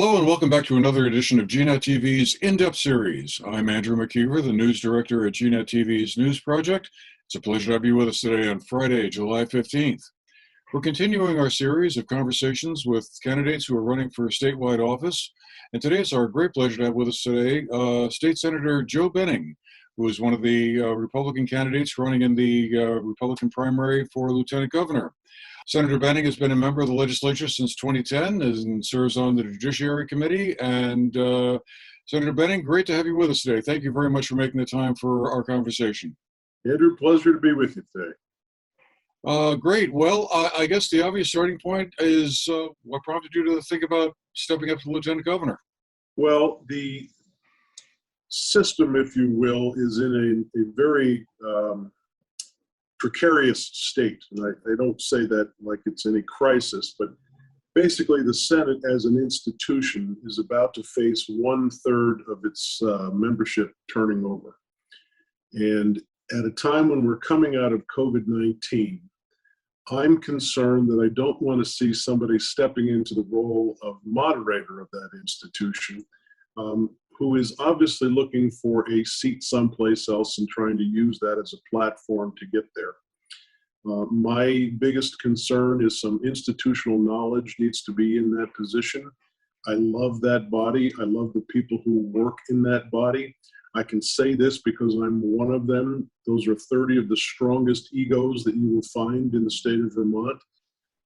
Hello and welcome back to another edition of GNAT-TV's In-Depth Series. I'm Andrew McKeever, the news director at GNAT-TV's News Project. It's a pleasure to have you with us today on Friday, July 15th. We're continuing our series of conversations with candidates who are running for statewide office. And today it's our great pleasure to have with us today State Senator Joe Benning, who is one of the Republican candidates running in the Republican primary for Lieutenant Governor. Senator Benning has been a member of the legislature since 2010 and serves on the Judiciary Committee. And Senator Benning, great to have you with us today. Thank you very much for making the time for our conversation. Andrew, pleasure to be with you today. Great. Well, I guess the obvious starting point is what prompted you to think about stepping up to Lieutenant Governor? Well, the system, if you will, is in a very precarious state. And I don't say that like it's any crisis, but basically the Senate as an institution is about to face 1/3 of its membership turning over. And at a time when we're coming out of COVID-19, I'm concerned that I don't want to see somebody stepping into the role of moderator of that institution who is obviously looking for a seat someplace else and trying to use that as a platform to get there. My biggest concern is some institutional knowledge needs to be in that position. I love that body. I love the people who work in that body. I can say this because I'm one of them. Those are 30 of the strongest egos that you will find in the state of Vermont.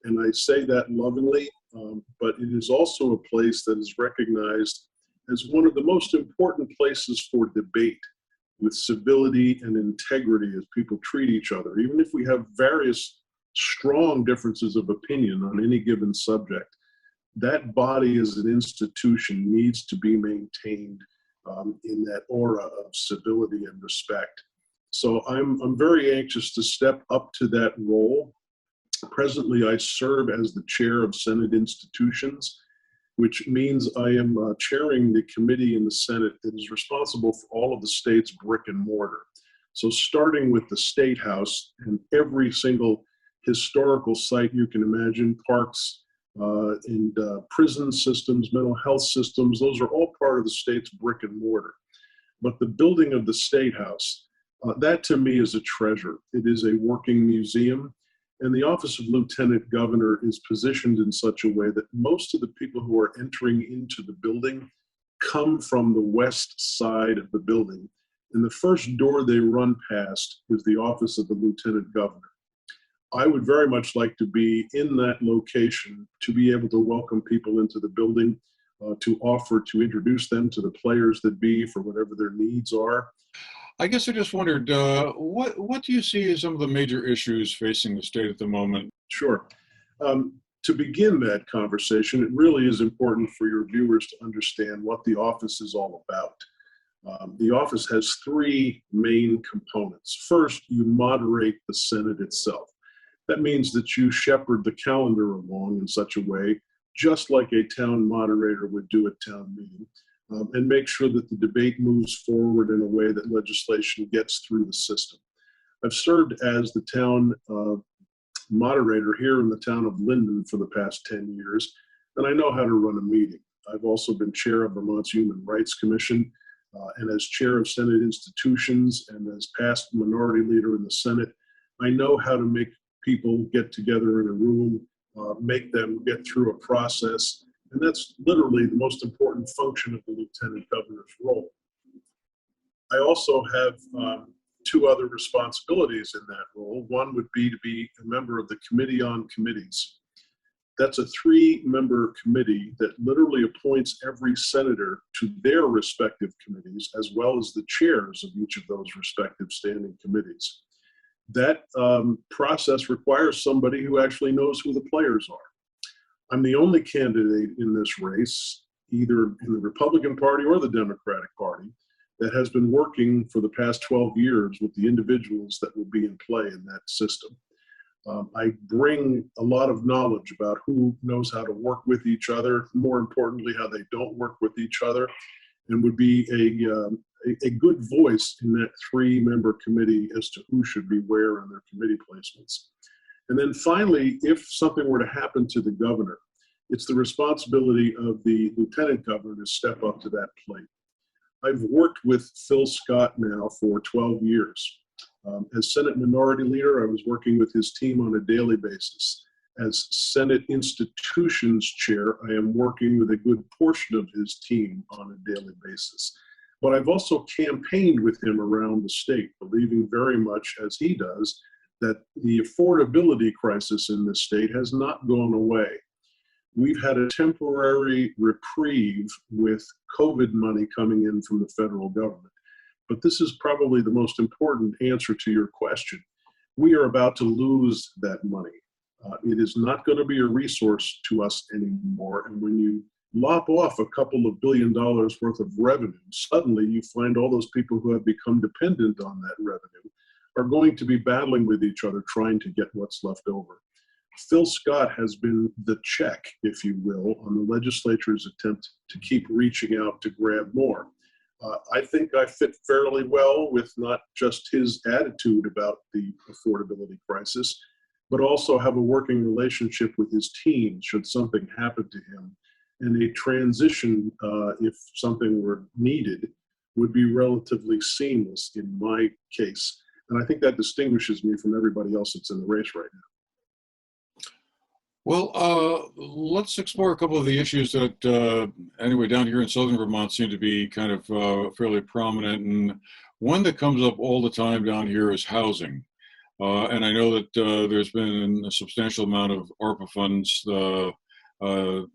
And I say that lovingly, but it is also a place that is recognized as one of the most important places for debate with civility and integrity as people treat each other. Even if we have various strong differences of opinion on any given subject, that body as an institution needs to be maintained in that aura of civility and respect. So I'm very anxious to step up to that role. Presently, I serve as the chair of Senate institutions, which means I am chairing the committee in the Senate that is responsible for all of the state's brick and mortar. So starting with the State House and every single historical site you can imagine, parks and prison systems, mental health systems, those are all part of the state's brick and mortar. But the building of the State House, that to me is a treasure. It is a working museum. And the office of Lieutenant Governor is positioned in such a way that most of the people who are entering into the building come from the west side of the building. And the first door they run past is the office of the Lieutenant Governor. I would very much like to be in that location to be able to welcome people into the building, to offer to introduce them to the players that be for whatever their needs are. I guess I just wondered, what do you see as some of the major issues facing the state at the moment? Sure. To begin that conversation, it really is important for your viewers to understand what the office is all about. The office has three main components. First, you moderate the Senate itself. That means that you shepherd the calendar along in such a way, just like a town moderator would do at town meeting. And make sure that the debate moves forward in a way that legislation gets through the system. I've served as the town moderator here in the town of Linden for the past 10 years, and I know how to run a meeting. I've also been chair of Vermont's Human Rights Commission, and as chair of Senate institutions and as past minority leader in the Senate, I know how to make people get together in a room, make them get through a process. And that's literally the most important function of the Lieutenant Governor's role. I also have two other responsibilities in that role. One would be to be a member of the Committee on Committees. That's a 3-member committee that literally appoints every senator to their respective committees, as well as the chairs of each of those respective standing committees. That process requires somebody who actually knows who the players are. I'm the only candidate in this race, either in the Republican Party or the Democratic Party, that has been working for the past 12 years with the individuals that will be in play in that system. I bring a lot of knowledge about who knows how to work with each other, more importantly, how they don't work with each other, and would be a good voice in that 3-member committee as to who should be where in their committee placements. And then finally, if something were to happen to the governor, It's the responsibility of the lieutenant governor to step up to that plate. I've worked with Phil Scott now for 12 years. As Senate Minority Leader, I was working with his team on a daily basis. As Senate Institutions Chair, I am working with a good portion of his team on a daily basis. But I've also campaigned with him around the state, believing very much, as he does, that the affordability crisis in this state has not gone away. We've had a temporary reprieve with COVID money coming in from the federal government. But this is probably the most important answer to your question. We are about to lose that money. It is not going to be a resource to us anymore. And when you lop off a couple of $1 billion worth of revenue, suddenly you find all those people who have become dependent on that revenue are going to be battling with each other, trying to get what's left over. Phil Scott has been the check, if you will, on the legislature's attempt to keep reaching out to grab more. I think I fit fairly well with not just his attitude about the affordability crisis, but also have a working relationship with his team should something happen to him. And a transition, if something were needed, would be relatively seamless in my case. And I think that distinguishes me from everybody else that's in the race right now. Well, let's explore a couple of the issues that, anyway, down here in southern Vermont seem to be kind of fairly prominent. And one that comes up all the time down here is housing. And I know that there's been a substantial amount of ARPA funds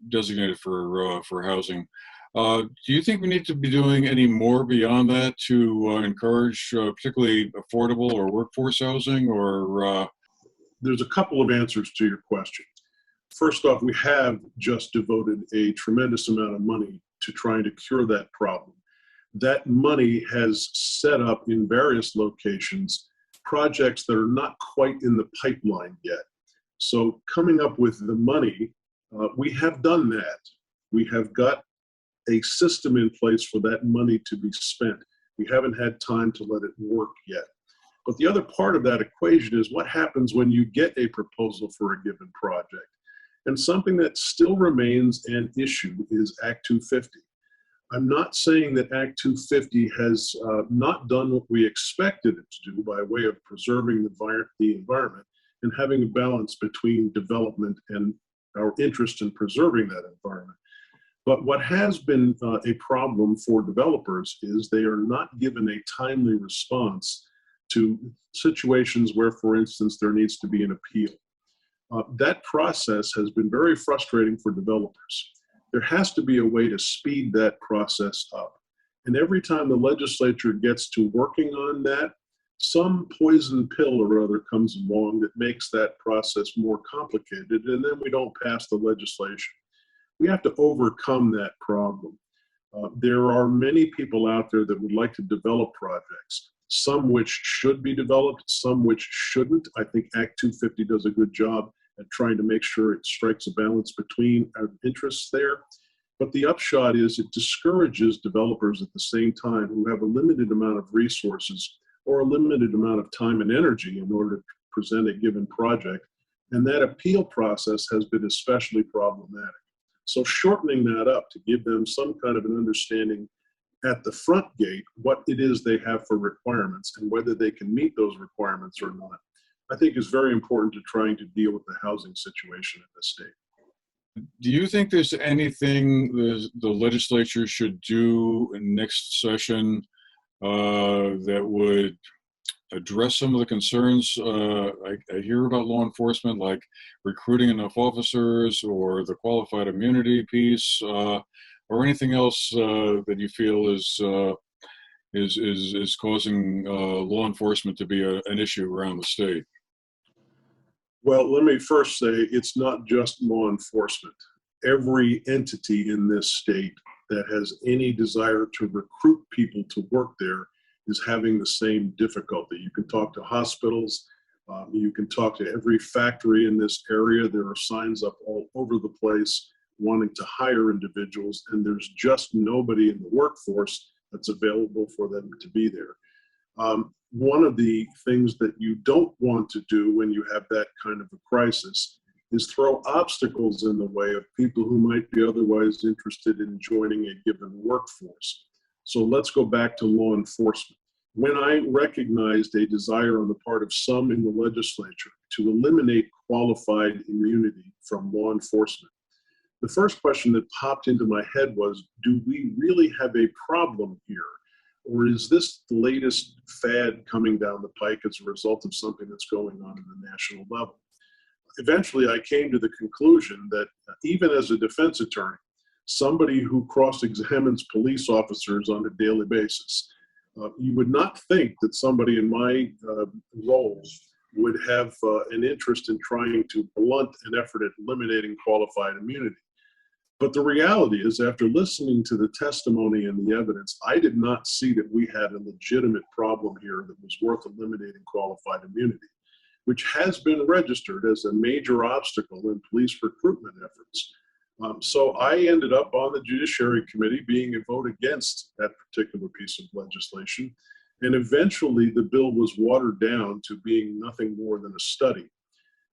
designated for housing. Do you think we need to be doing any more beyond that to encourage particularly affordable or workforce housing? Or There's a couple of answers to your question. First off, we have just devoted a tremendous amount of money to trying to cure that problem. That money has set up in various locations projects that are not quite in the pipeline yet. So coming up with the money, we have done that. We have got a system in place for that money to be spent. We haven't had time to let it work yet. But the other part of that equation is what happens when you get a proposal for a given project. And something that still remains an issue is Act 250. I'm not saying that Act 250 has not done what we expected it to do by way of preserving the environment and having a balance between development and our interest in preserving that environment. But what has been a problem for developers is they are not given a timely response to situations where, for instance, there needs to be an appeal. That process has been very frustrating for developers. There has to be a way to speed that process up. And every time the legislature gets to working on that, some poison pill or other comes along that makes that process more complicated, and then we don't pass the legislation. We have to overcome that problem. There are many people out there that would like to develop projects, some which should be developed, some which shouldn't. I think Act 250 does a good job at trying to make sure it strikes a balance between our interests there. But the upshot is it discourages developers at the same time who have a limited amount of resources or a limited amount of time and energy in order to present a given project. And that appeal process has been especially problematic. So shortening that up to give them some kind of an understanding at the front gate what it is they have for requirements and whether they can meet those requirements or not, I think is very important to trying to deal with the housing situation in this state. do you think there's anything the legislature should do in next session that would address some of the concerns I hear about law enforcement, like recruiting enough officers or the qualified immunity piece, or anything else that you feel is causing law enforcement to be an issue around the state? Well, let me first say it's not just law enforcement. Every entity in this state that has any desire to recruit people to work there is having the same difficulty. You can talk to hospitals, you can talk to every factory in this area. There are signs up all over the place wanting to hire individuals, and there's just nobody in the workforce that's available for them to be there. One of the things that you don't want to do when you have that kind of a crisis is throw obstacles in the way of people who might be otherwise interested in joining a given workforce. So let's go back to law enforcement. When I recognized a desire on the part of some in the legislature to eliminate qualified immunity from law enforcement, the first question that popped into my head was, do we really have a problem here? Or is this the latest fad coming down the pike as a result of something that's going on at the national level? Eventually, I came to the conclusion that even as a defense attorney, somebody who cross-examines police officers on a daily basis, you would not think that somebody in my role would have an interest in trying to blunt an effort at eliminating qualified immunity. But the reality is, after listening to the testimony and the evidence, I did not see that we had a legitimate problem here that was worth eliminating qualified immunity, which has been registered as a major obstacle in police recruitment efforts. So I ended up on the Judiciary Committee being a vote against that particular piece of legislation. And eventually the bill was watered down to being nothing more than a study.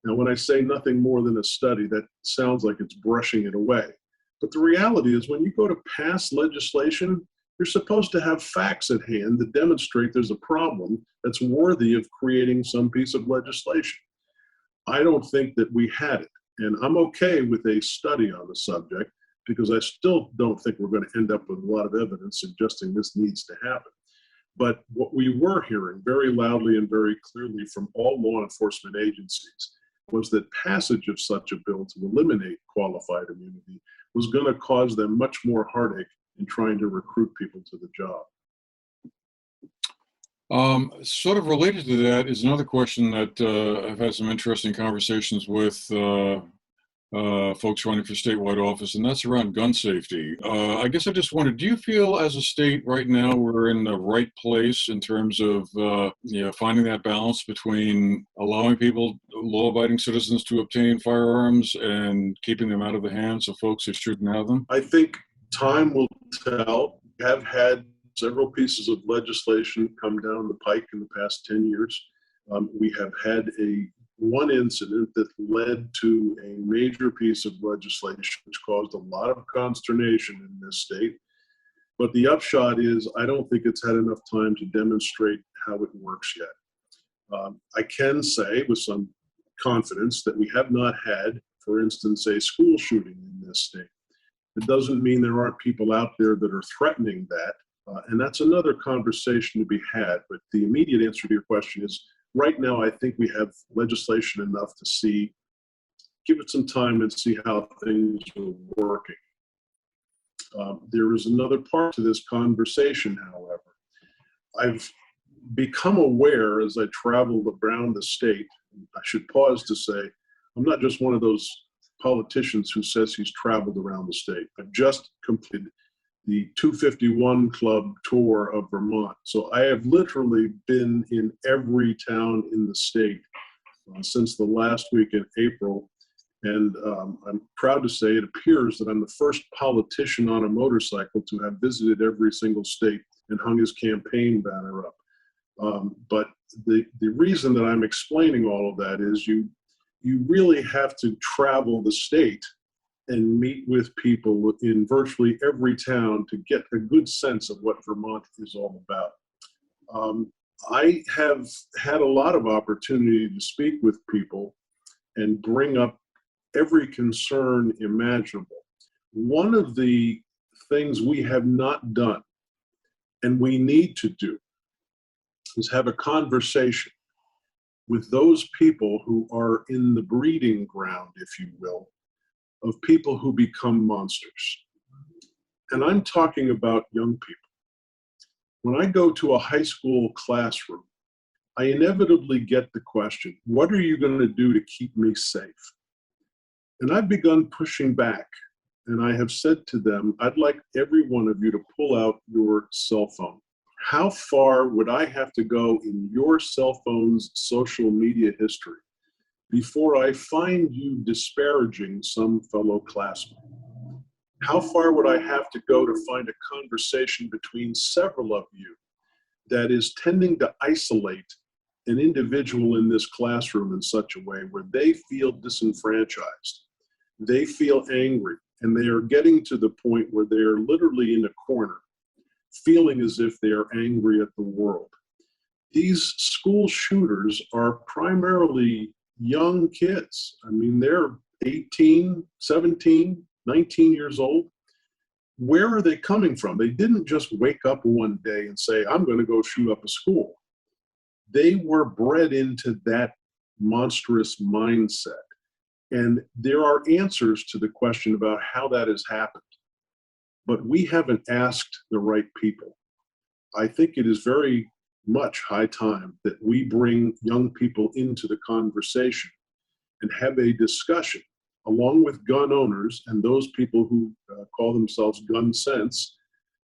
Now, when I say nothing more than a study, that sounds like it's brushing it away. But the reality is, when you go to pass legislation, you're supposed to have facts at hand that demonstrate there's a problem that's worthy of creating some piece of legislation. I don't think that we had it. And I'm okay with a study on the subject, because I still don't think we're going to end up with a lot of evidence suggesting this needs to happen. But what we were hearing very loudly and very clearly from all law enforcement agencies was that passage of such a bill to eliminate qualified immunity was going to cause them much more heartache in trying to recruit people to the job. Sort of related to that is another question that I've had some interesting conversations with folks running for statewide office, and that's around gun safety. I guess I just wondered, do you feel as a state right now we're in the right place in terms of finding that balance between allowing people, law-abiding citizens, to obtain firearms and keeping them out of the hands of folks who shouldn't have them? I think time will tell. We have had several pieces of legislation come down the pike in the past 10 years. We have had one incident that led to a major piece of legislation which caused a lot of consternation in this state. But the upshot is, I don't think it's had enough time to demonstrate how it works yet. I can say with some confidence that we have not had, for instance, a school shooting in this state. It doesn't mean there aren't people out there that are threatening that. And that's another conversation to be had. But the immediate answer to your question is, right now, I think we have legislation enough to give it some time and see how things are working. There is another part to this conversation, however. I've become aware as I traveled around the state, I should pause to say, I'm not just one of those politicians who says he's traveled around the state. I've just completed the 251 Club tour of Vermont. So I have literally been in every town in the state since the last week in April. And I'm proud to say it appears that I'm the first politician on a motorcycle to have visited every single state and hung his campaign banner up. But the reason that I'm explaining all of that is you really have to travel the state and meet with people in virtually every town to get a good sense of what Vermont is all about. I have had a lot of opportunity to speak with people and bring up every concern imaginable. One of the things we have not done, and we need to do, is have a conversation with those people who are in the breeding ground, if you will, of people who become monsters. And I'm talking about young people. When I go to a high school classroom, I inevitably get the question, what are you going to do to keep me safe? And I've begun pushing back, and I have said to them, I'd like every one of you to pull out your cell phone. How far would I have to go in your cell phone's social media history before I find you disparaging some fellow classmate? How far would I have to go to find a conversation between several of you that is tending to isolate an individual in this classroom in such a way where they feel disenfranchised, they feel angry, and they are getting to the point where they are literally in a corner, feeling as if they are angry at the world. These school shooters are primarily young kids. I mean, they're 18, 17, 19 years old. Where are they coming from? They didn't just wake up one day and say, I'm going to go shoot up a school. They were bred into that monstrous mindset. And there are answers to the question about how that has happened. But we haven't asked the right people. I think it is very much high time that we bring young people into the conversation and have a discussion along with gun owners and those people who call themselves gun sense,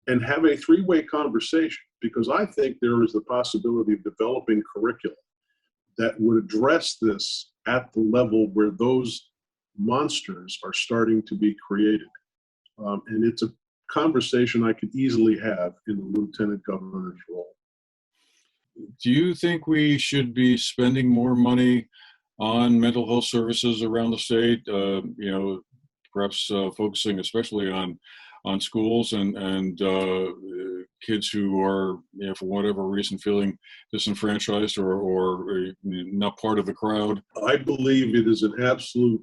and have a three-way conversation, because I think there is the possibility of developing curriculum that would address this at the level where those monsters are starting to be created. And it's a conversation I could easily have in the lieutenant governor's role. Do you think we should be spending more money on mental health services around the state? Perhaps focusing especially on schools and kids who are, for whatever reason, feeling disenfranchised or not part of the crowd? I believe it is an absolute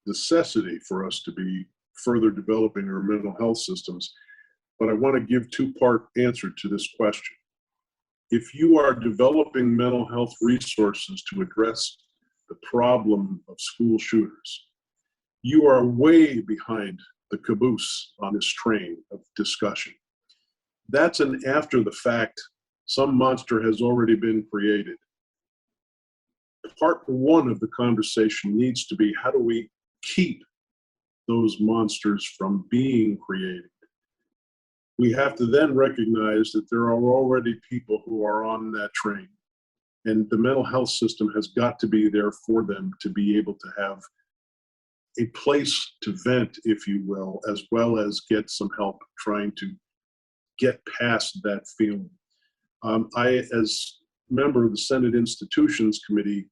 necessity for us to be further developing our mental health systems. But I want to give two-part answer to this question. If you are developing mental health resources to address the problem of school shooters, you are way behind the caboose on this train of discussion. That's an after the fact. Some monster has already been created. Part one of the conversation needs to be, how do we keep those monsters from being created? We have to then recognize that there are already people who are on that train, and the mental health system has got to be there for them to be able to have a place to vent, if you will as get some help trying to get past that feeling. I, as member of the Senate Institutions Committee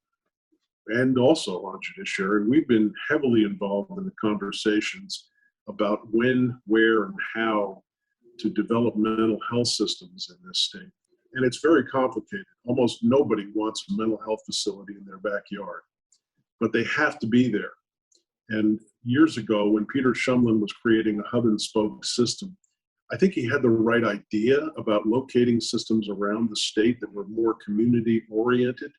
and also on Judiciary, we've been heavily involved in the conversations about when, where, and how to develop mental health systems in this state. And it's very complicated. Almost nobody wants a mental health facility in their backyard, but they have to be there. And years ago, when Peter Shumlin was creating a hub and spoke system, I think he had the right idea about locating systems around the state that were more community oriented.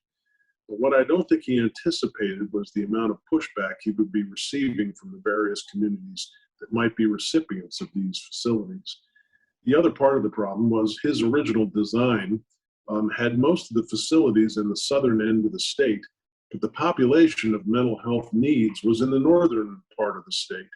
But what I don't think he anticipated was the amount of pushback he would be receiving from the various communities that might be recipients of these facilities. The other part of the problem was his original design had most of the facilities in the southern end of the state, but the population of mental health needs was in the northern part of the state.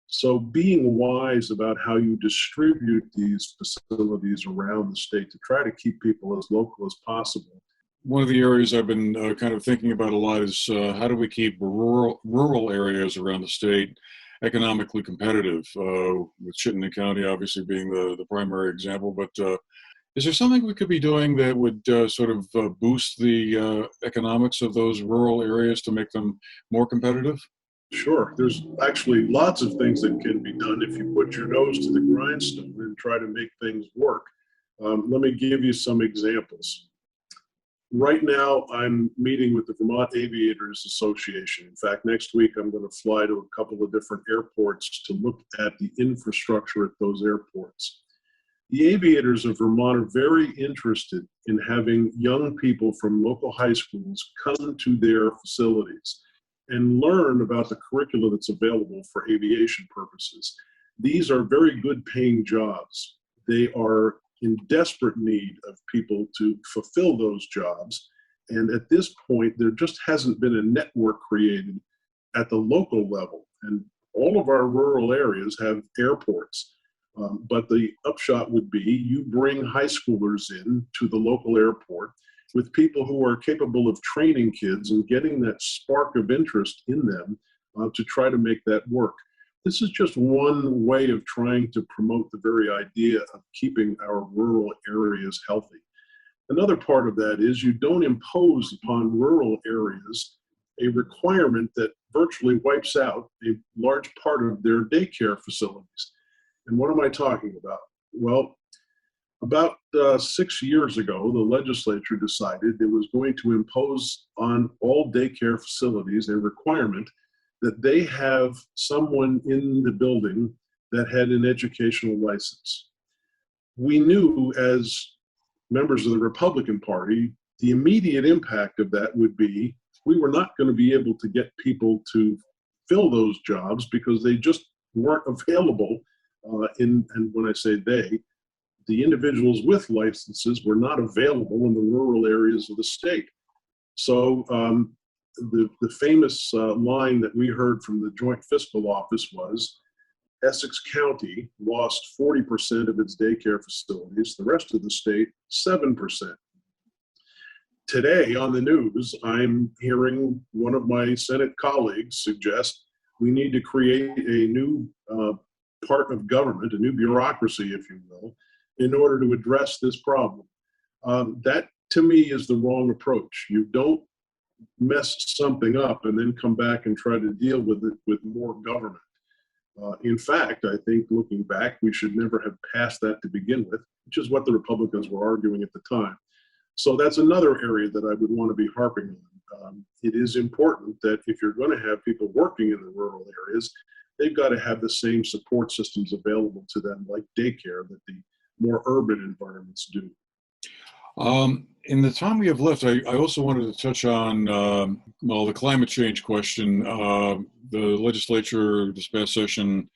So being wise about how you distribute these facilities around the state to try to keep people as local as possible. One of the areas I've been kind of thinking about a lot is how do we keep rural areas around the state economically competitive, with Chittenden County obviously being the primary example. But is there something we could be doing that would sort of boost the economics of those rural areas to make them more competitive? Sure. There's actually lots of things that can be done if you put your nose to the grindstone and try to make things work. Let me give you some examples. Right now, I'm meeting with the Vermont Aviators Association. In fact, next week, I'm going to fly to a couple of different airports to look at the infrastructure at those airports. The aviators of Vermont are very interested in having young people from local high schools come to their facilities and learn about the curricula that's available for aviation purposes. These are very good paying jobs. They are in desperate need of people to fulfill those jobs. And at this point, there just hasn't been a network created at the local level. And all of our rural areas have airports. But the upshot would be you bring high schoolers in to the local airport with people who are capable of training kids and getting that spark of interest in them to try to make that work. This is just one way of trying to promote the very idea of keeping our rural areas healthy. Another part of that is you don't impose upon rural areas a requirement that virtually wipes out a large part of their daycare facilities. And what am I talking about? Well, about 6 years ago, the legislature decided it was going to impose on all daycare facilities a requirement that they have someone in the building that had an educational license. We knew as members of the Republican Party, the immediate impact of that would be we were not going to be able to get people to fill those jobs because they just weren't available. And when I say they, the individuals with licenses were not available in the rural areas of the state. So the famous line that we heard from the Joint Fiscal Office was, Essex County lost 40% of its daycare facilities, the rest of the state, 7%. Today on the news, I'm hearing one of my Senate colleagues suggest we need to create a new part of government, a new bureaucracy, if you will, in order to address this problem. That, to me, is the wrong approach. You don't mess something up and then come back and try to deal with it with more government. In fact, I think looking back, we should never have passed that to begin with, which is what the Republicans were arguing at the time. So that's another area that I would want to be harping on. It is important that if you're going to have people working in the rural areas, they've got to have the same support systems available to them, like daycare, that the more urban environments do. In the time we have left, I also wanted to touch on, the climate change question. The legislature this past session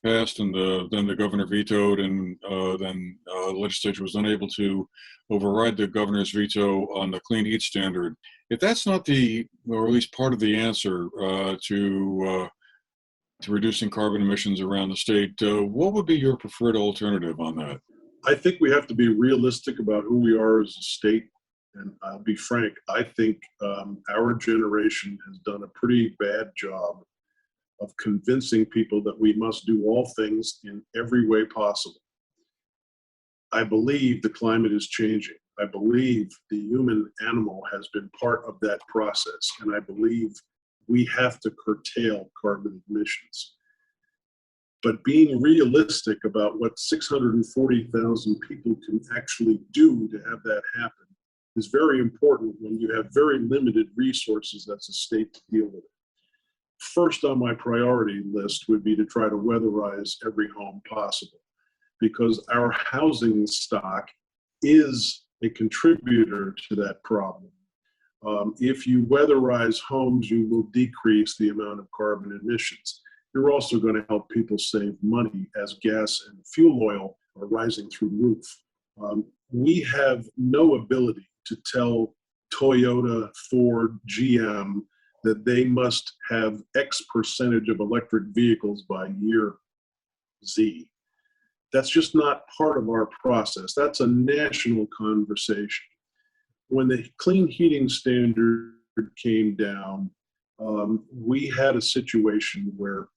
passed, and then the governor vetoed, and then the legislature was unable to override the governor's veto on the clean heat standard. If that's not or at least part of the answer to reducing carbon emissions around the state, what would be your preferred alternative on that? I think we have to be realistic about who we are as a state. And I'll be frank, I think our generation has done a pretty bad job of convincing people that we must do all things in every way possible. I believe the climate is changing. I believe the human animal has been part of that process. And I believe we have to curtail carbon emissions. But being realistic about what 640,000 people can actually do to have that happen is very important when you have very limited resources as a state to deal with it. First on my priority list would be to try to weatherize every home possible, because our housing stock is a contributor to that problem. If you weatherize homes, you will decrease the amount of carbon emissions. You're also going to help people save money as gas and fuel oil are rising through the roof. We have no ability to tell Toyota, Ford, GM that they must have X percentage of electric vehicles by year Z. That's just not part of our process. That's a national conversation. When the clean heating standard came down, we had a situation where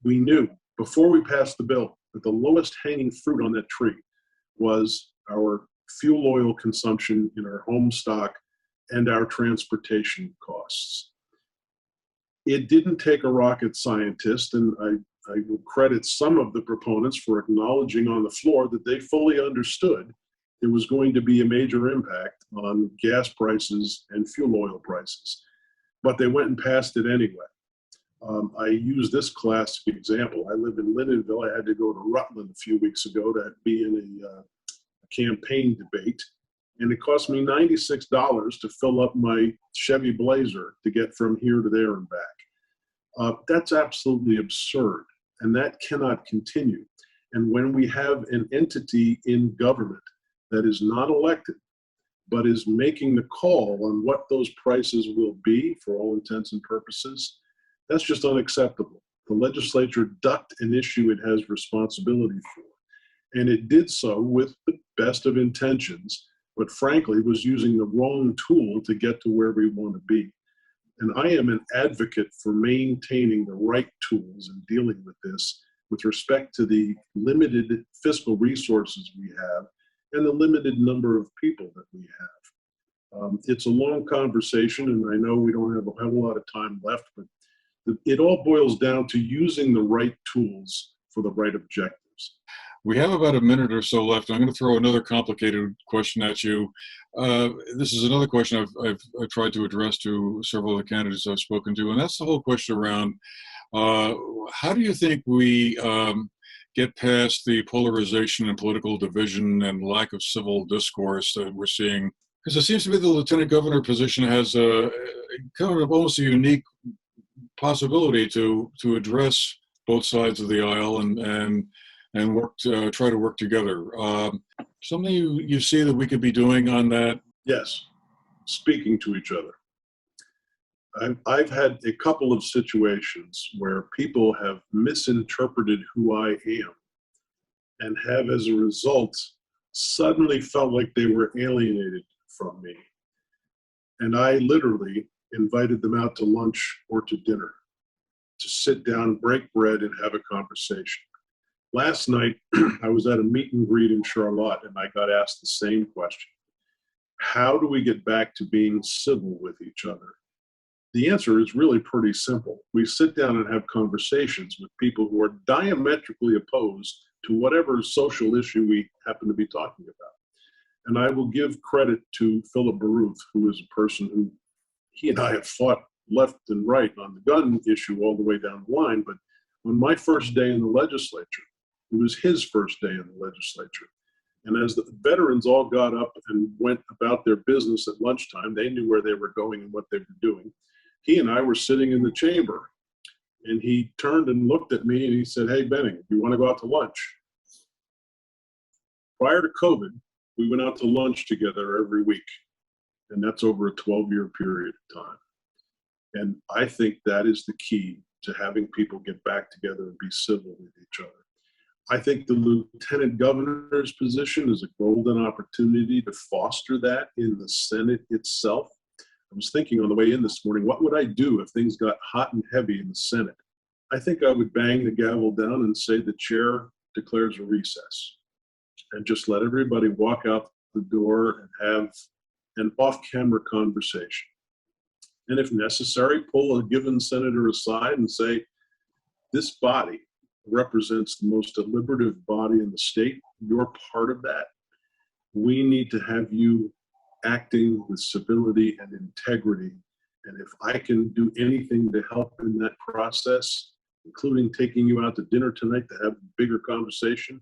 we knew before we passed the bill that the lowest hanging fruit on that tree was our fuel oil consumption in our home stock and our transportation costs. It didn't take a rocket scientist, and I will credit some of the proponents for acknowledging on the floor that they fully understood there was going to be a major impact on gas prices and fuel oil prices. But they went and passed it anyway. I use this classic example. I live in Lindenville. I had to go to Rutland a few weeks ago to be in a campaign debate, and it cost me $96 to fill up my Chevy Blazer to get from here to there and back. That's absolutely absurd, and that cannot continue. And when we have an entity in government that is not elected, but is making the call on what those prices will be for all intents and purposes, that's just unacceptable. The legislature ducked an issue it has responsibility for, and it did so with the best of intentions, but frankly was using the wrong tool to get to where we want to be. And I am an advocate for maintaining the right tools in dealing with this with respect to the limited fiscal resources we have and the limited number of people that we have. It's a long conversation, and I know we don't have a whole lot of time left, but it all boils down to using the right tools for the right objectives. We have about a minute or so left. I'm going to throw another complicated question at you. This is another question I've tried to address to several of the candidates I've spoken to, and that's the whole question around how do you think we get past the polarization and political division and lack of civil discourse that we're seeing? Because it seems to me the lieutenant governor position has a kind of almost a unique possibility to address both sides of the aisle and work try to work together. Something you see that we could be doing on that? Yes, speaking to each other. I've had a couple of situations where people have misinterpreted who I am and have, as a result, suddenly felt like they were alienated from me. And I literally invited them out to lunch or to dinner to sit down, break bread, and have a conversation. Last night, I was at a meet and greet in Charlotte, and I got asked the same question. How do we get back to being civil with each other? The answer is really pretty simple. We sit down and have conversations with people who are diametrically opposed to whatever social issue we happen to be talking about. And I will give credit to Philip Baruth, who is a person who, he and I have fought left and right on the gun issue all the way down the line. But on my first day in the legislature, it was his first day in the legislature. And as the veterans all got up and went about their business at lunchtime, they knew where they were going and what they were doing. He and I were sitting in the chamber, and he turned and looked at me and he said, "Hey, Benning, you want to go out to lunch?" Prior to COVID, we went out to lunch together every week, and that's over a 12-year period of time. And I think that is the key to having people get back together and be civil with each other. I think the lieutenant governor's position is a golden opportunity to foster that in the Senate itself. I was thinking on the way in this morning, what would I do if things got hot and heavy in the Senate? I think I would bang the gavel down and say the chair declares a recess and just let everybody walk out the door and have an off-camera conversation. And if necessary, pull a given senator aside and say, this body represents the most deliberative body in the state. You're part of that. We need to have you acting with civility and integrity. And if I can do anything to help in that process, including taking you out to dinner tonight to have a bigger conversation,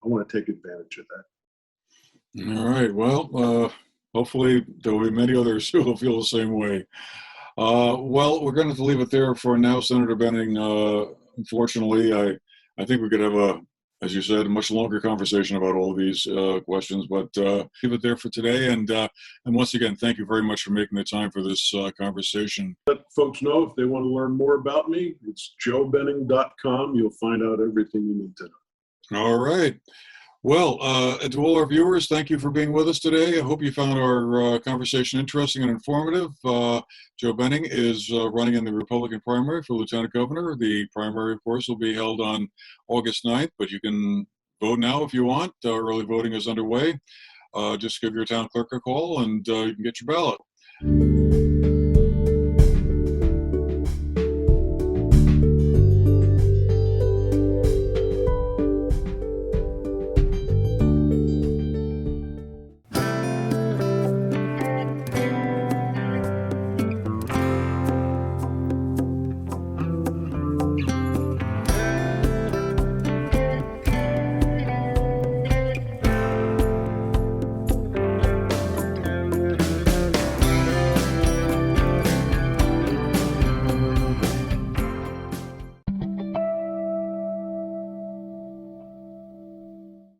I want to take advantage of that. All right. Well, hopefully there will be many others who will feel the same way. Well, we're going to have to leave it there for now, Senator Benning. Unfortunately, I think we could have as you said, a much longer conversation about all of these questions, but leave it there for today. And once again, thank you very much for making the time for this conversation. Let folks know if they want to learn more about me. It's joebenning.com. You'll find out everything you need to know. All right. Well, to all our viewers, thank you for being with us today. I hope you found our conversation interesting and informative. Joe Benning is running in the Republican primary for Lieutenant Governor. The primary, of course, will be held on August 9th, but you can vote now if you want. Early voting is underway. Just give your town clerk a call and you can get your ballot.